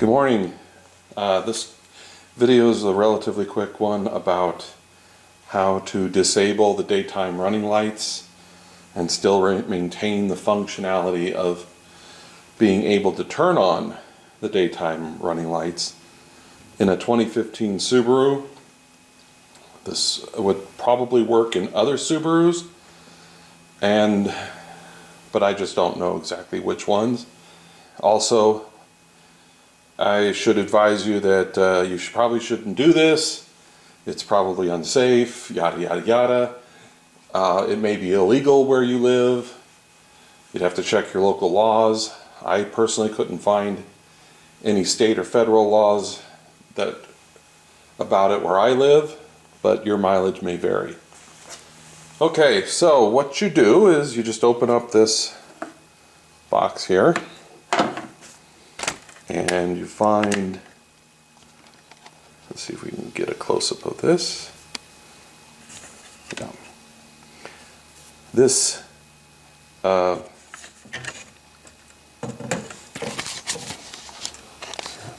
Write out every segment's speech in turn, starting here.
Good morning. This video is a relatively quick one about how to disable the daytime running lights and still maintain the functionality of being able to turn on the daytime running lights in a 2015 Subaru. This would probably work in other Subarus, but I just don't know exactly which ones. Also, I should advise you that you probably shouldn't do this. It's probably unsafe, yada yada yada. It may be illegal where you live. You'd have to check your local laws. I personally couldn't find any state or federal laws about it where I live, but your mileage may vary. Okay, so what you do is you just open up this box here and you find, let's see if we can get a close-up of this. Yeah. This let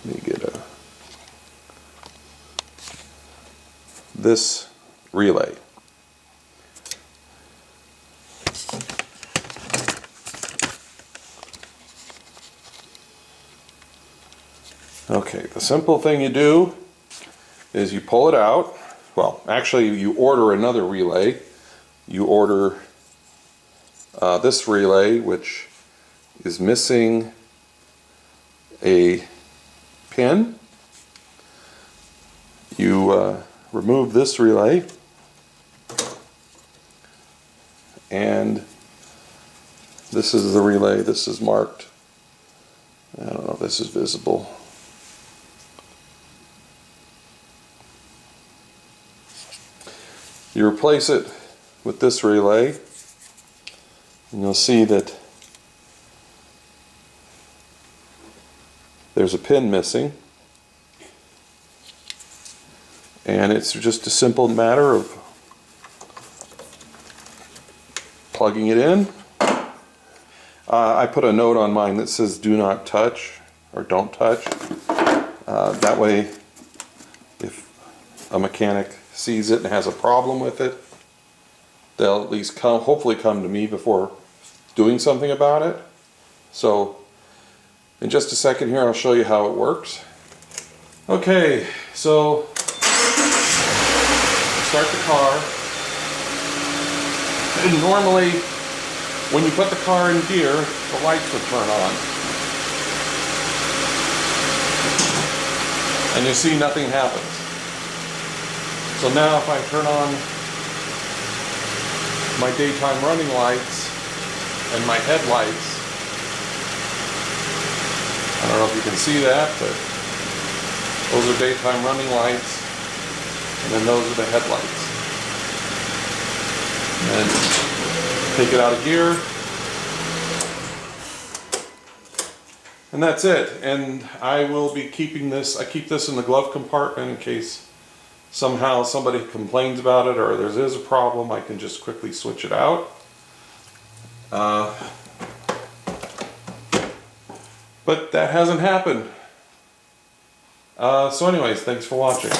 me get this relay. Okay, the simple thing you do is you pull it out. Well, actually you order another relay. You order this relay, which is missing a pin. You remove this relay and this is the relay. This is marked. I don't know if this is visible. You replace it with this relay and you'll see that there's a pin missing, and it's just a simple matter of plugging it in. I put a note on mine that says do not touch or don't touch. That way if a mechanic sees it and has a problem with it, they'll at least hopefully come to me before doing something about it. So in just a second here I'll show you how it works. Okay, so start the car, and normally when you put the car in gear the lights would turn on and you see nothing happens. So now if I turn on my daytime running lights and my headlights, I don't know if you can see that, but those are daytime running lights, and then those are the headlights. And take it out of gear, and that's it. And I will be keeping this, I keep this in the glove compartment in case somehow somebody complains about it or there is a problem. I can just quickly switch it out. But that hasn't happened. So anyways, thanks for watching.